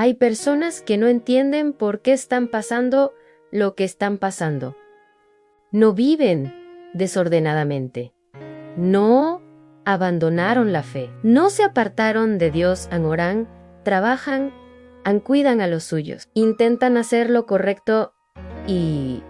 Hay personas que no entienden por qué están pasando lo que están pasando. No viven desordenadamente. No abandonaron la fe. No se apartaron de Dios, oran, trabajan, cuidan a los suyos. Intentan hacer lo correcto y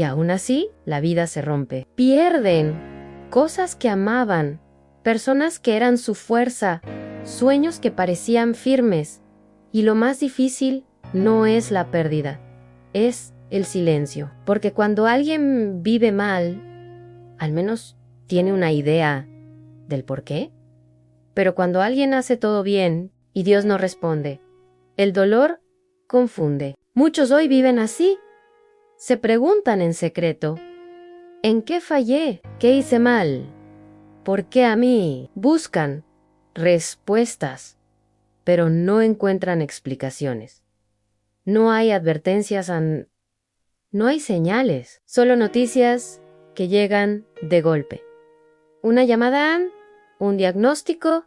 aún así la vida se rompe. Pierden cosas que amaban, personas que eran su fuerza, sueños que parecían firmes. Y lo más difícil no es la pérdida, es el silencio. Porque cuando alguien vive mal, al menos tiene una idea del por qué. Pero cuando alguien hace todo bien y Dios no responde, el dolor confunde. Muchos hoy viven así. Se preguntan en secreto, ¿en qué fallé? ¿Qué hice mal? ¿Por qué a mí? Buscan respuestas, pero no encuentran explicaciones. No hay advertencias, no hay señales, solo noticias que llegan de golpe. Una llamada, un diagnóstico,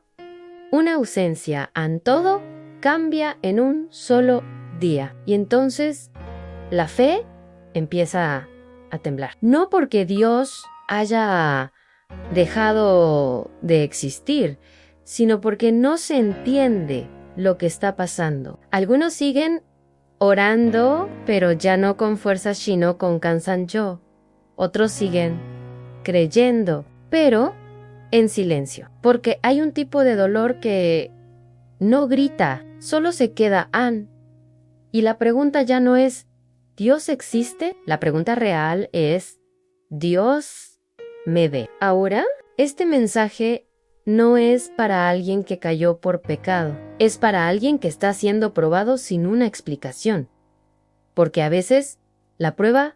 una ausencia, todo cambia en un solo día. Y entonces la fe empieza a temblar. No porque Dios haya dejado de existir, sino porque no se entiende lo que está pasando. Algunos siguen orando, pero ya no con fuerza, sino con cansancio. Otros siguen creyendo, pero en silencio, porque hay un tipo de dolor que no grita, solo se queda Y la pregunta ya no es, ¿Dios existe? La pregunta real es, ¿Dios me ve? Ahora, este mensaje no es para alguien que cayó por pecado, es para alguien que está siendo probado sin una explicación. Porque a veces la prueba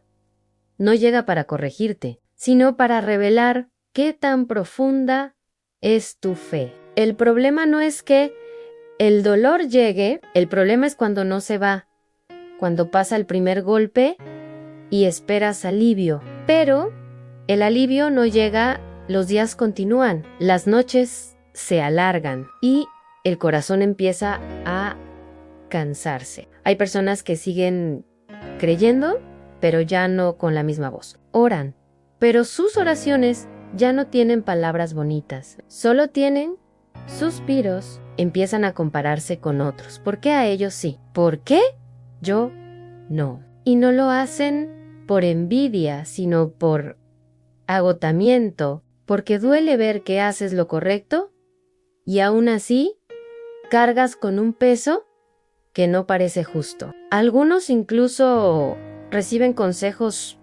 no llega para corregirte, sino para revelar qué tan profunda es tu fe. El problema no es que el dolor llegue, el problema es cuando no se va, cuando pasa el primer golpe y esperas alivio. Pero el alivio no llega, los días continúan, las noches se alargan y el corazón empieza a cansarse. Hay personas que siguen creyendo, pero ya no con la misma voz. Oran, pero sus oraciones ya no tienen palabras bonitas, solo tienen suspiros. Empiezan a compararse con otros. ¿Por qué a ellos sí? ¿Por qué yo no? Y no lo hacen por envidia, sino por agotamiento, porque duele ver que haces lo correcto y aún así cargas con un peso que no parece justo. Algunos incluso reciben consejos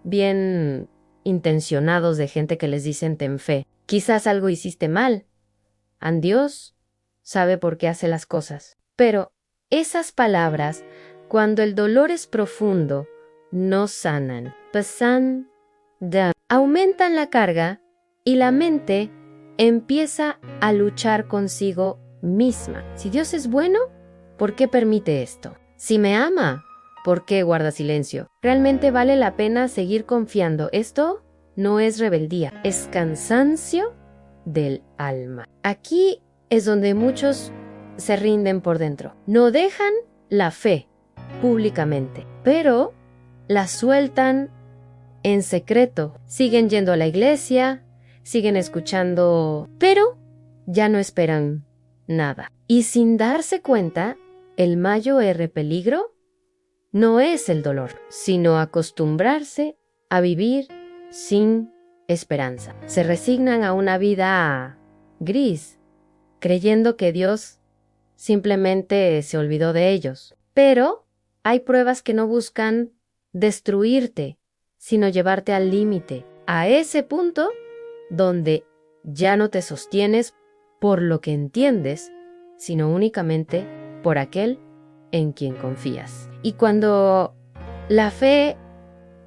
bien intencionados de gente que les dicen ten fe. Quizás algo hiciste mal. Dios sabe por qué hace las cosas. Pero esas palabras, cuando el dolor es profundo, no sanan. Aumentan la carga y la mente empieza a luchar consigo misma. Si Dios es bueno, ¿por qué permite esto? Si me ama, ¿por qué guarda silencio? ¿Realmente vale la pena seguir confiando? Esto no es rebeldía, es cansancio del alma. Aquí es donde muchos se rinden por dentro. No dejan la fe públicamente, pero la sueltan en secreto. Siguen yendo a la iglesia, siguen escuchando, pero ya no esperan nada. Y sin darse cuenta, el mayor peligro no es el dolor, sino acostumbrarse a vivir sin esperanza. Se resignan a una vida gris, creyendo que Dios simplemente se olvidó de ellos. Pero hay pruebas que no buscan destruirte, sino llevarte al límite, a ese punto donde ya no te sostienes por lo que entiendes, sino únicamente por aquel en quien confías. Y cuando la fe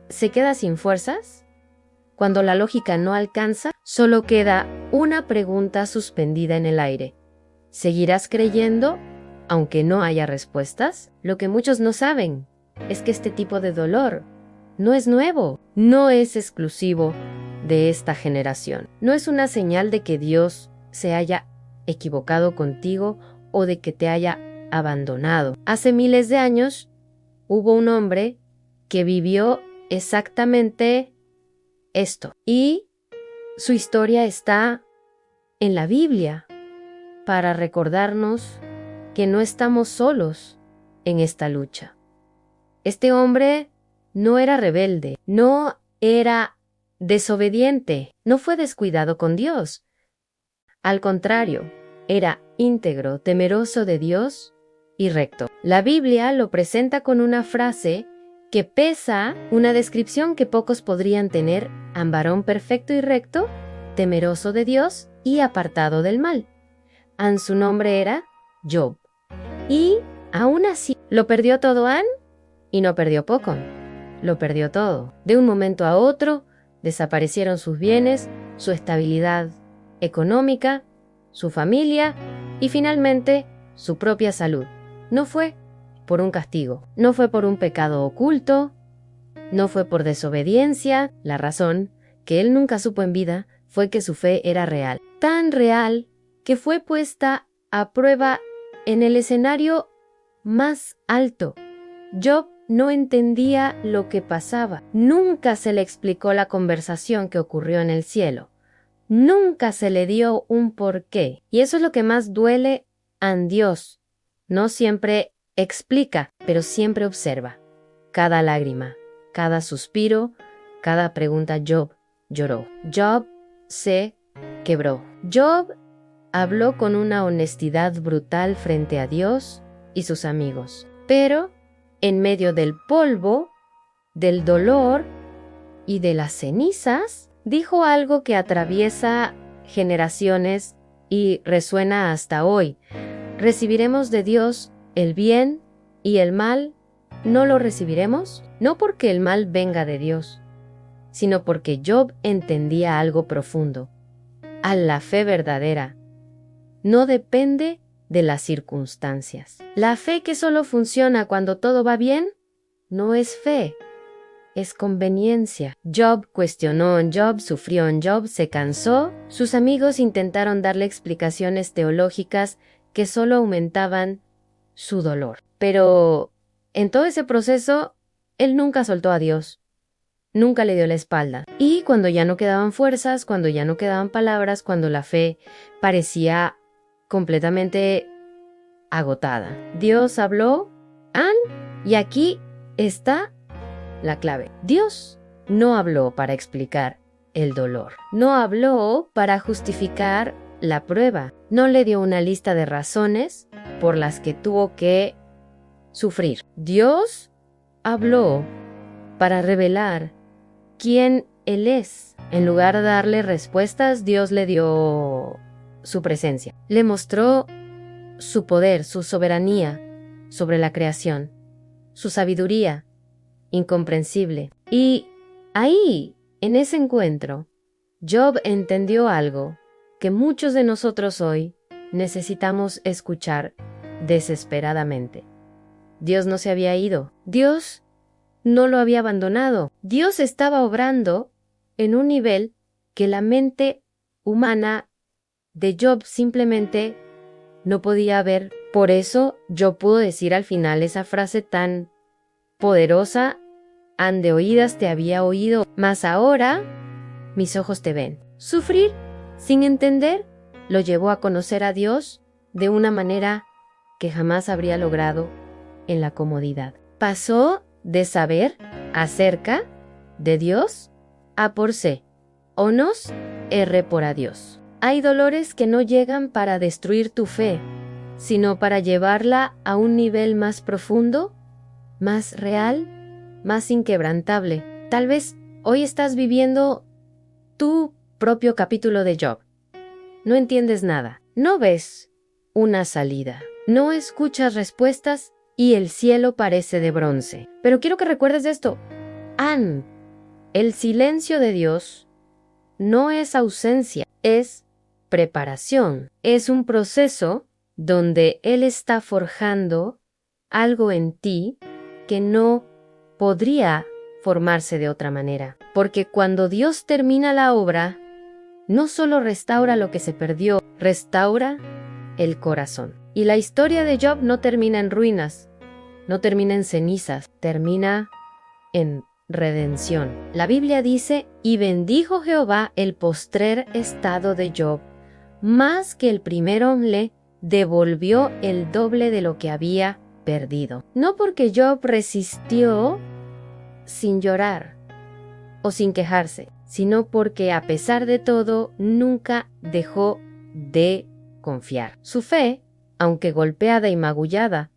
se queda sin fuerzas, cuando la lógica no alcanza, solo queda una pregunta suspendida en el aire. ¿Seguirás creyendo aunque no haya respuestas? Lo que muchos no saben es que este tipo de dolor no es nuevo, no es exclusivo de esta generación. No es una señal de que Dios se haya equivocado contigo o de que te haya abandonado. Hace miles de años hubo un hombre que vivió exactamente esto. Y su historia está en la Biblia para recordarnos que no estamos solos en esta lucha. Este hombre no era rebelde, no era desobediente, no fue descuidado con Dios. Al contrario, era íntegro, temeroso de Dios y recto. La Biblia lo presenta con una frase que pesa una descripción que pocos podrían tener: a varón perfecto y recto, temeroso de Dios y apartado del mal. Su nombre era Job. Y aún así, lo perdió todo y no perdió poco. Lo perdió todo. De un momento a otro, desaparecieron sus bienes, su estabilidad económica, su familia y finalmente su propia salud. No fue por un castigo, no fue por un pecado oculto, no fue por desobediencia. La razón que él nunca supo en vida fue que su fe era real. Tan real que fue puesta a prueba en el escenario más alto. Job no entendía lo que pasaba. Nunca se le explicó la conversación que ocurrió en el cielo. Nunca se le dio un porqué. Y eso es lo que más duele a Dios. No siempre explica, pero siempre observa. Cada lágrima, cada suspiro, cada pregunta. Job lloró. Job se quebró. Job habló con una honestidad brutal frente a Dios y sus amigos. Pero en medio del polvo, del dolor y de las cenizas, dijo algo que atraviesa generaciones y resuena hasta hoy. ¿Recibiremos de Dios el bien y el mal? ¿No lo recibiremos? No porque el mal venga de Dios, sino porque Job entendía algo profundo. A la fe verdadera no depende de las circunstancias. La fe que solo funciona cuando todo va bien no es fe, es conveniencia. Job cuestionó, Job sufrió, Job se cansó. Sus amigos intentaron darle explicaciones teológicas que solo aumentaban su dolor. Pero en todo ese proceso, él nunca soltó a Dios. Nunca le dio la espalda. Y cuando ya no quedaban fuerzas, cuando ya no quedaban palabras, cuando la fe parecía completamente agotada, Dios habló, y aquí está la clave. Dios no habló para explicar el dolor, no habló para justificar la prueba, no le dio una lista de razones por las que tuvo que sufrir. Dios habló para revelar quién Él es. En lugar de darle respuestas, Dios le dio su presencia. Le mostró su poder, su soberanía sobre la creación, su sabiduría incomprensible. Y ahí, en ese encuentro, Job entendió algo que muchos de nosotros hoy necesitamos escuchar desesperadamente. Dios no se había ido. Dios no lo había abandonado. Dios estaba obrando en un nivel que la mente humana de Job simplemente no podía ver. Por eso Job pudo decir al final esa frase tan poderosa: de oídas te había oído, mas ahora mis ojos te ven. Sufrir sin entender lo llevó a conocer a Dios de una manera que jamás habría logrado en la comodidad. Pasó de saber acerca de Dios a por sé, onos erre por a Dios. Hay dolores que no llegan para destruir tu fe, sino para llevarla a un nivel más profundo, más real, más inquebrantable. Tal vez hoy estás viviendo tu propio capítulo de Job. No entiendes nada, no ves una salida, no escuchas respuestas y el cielo parece de bronce. Pero quiero que recuerdes esto. El silencio de Dios no es ausencia, es preparación. Es un proceso donde Él está forjando algo en ti que no podría formarse de otra manera. Porque cuando Dios termina la obra, no solo restaura lo que se perdió, restaura el corazón. Y la historia de Job no termina en ruinas, no termina en cenizas, termina en redención. La Biblia dice, y bendijo Jehová el postrer estado de Job, más que el primero le devolvió el doble de lo que había perdido. No porque Job resistió sin llorar o sin quejarse, sino porque a pesar de todo nunca dejó de confiar. Su fe, aunque golpeada y magullada,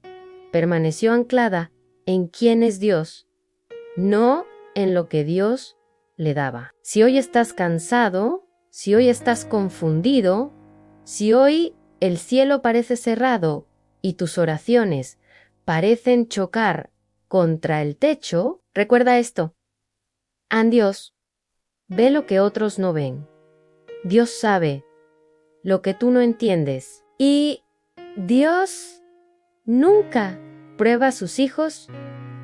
permaneció anclada en quién es Dios, no en lo que Dios le daba. Si hoy estás cansado, si hoy estás confundido, si hoy el cielo parece cerrado y tus oraciones parecen chocar contra el techo, recuerda esto. Dios ve lo que otros no ven. Dios sabe lo que tú no entiendes. Y Dios nunca prueba a sus hijos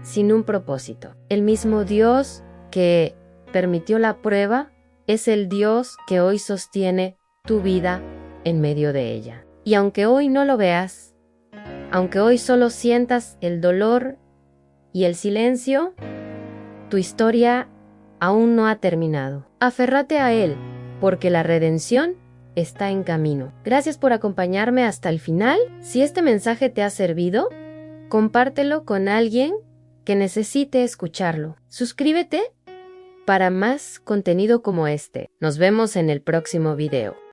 sin un propósito. El mismo Dios que permitió la prueba es el Dios que hoy sostiene tu vida en medio de ella. Y aunque hoy no lo veas, aunque hoy solo sientas el dolor y el silencio, tu historia aún no ha terminado. Aférrate a Él, porque la redención está en camino. Gracias por acompañarme hasta el final. Si este mensaje te ha servido, compártelo con alguien que necesite escucharlo. Suscríbete para más contenido como este. Nos vemos en el próximo video.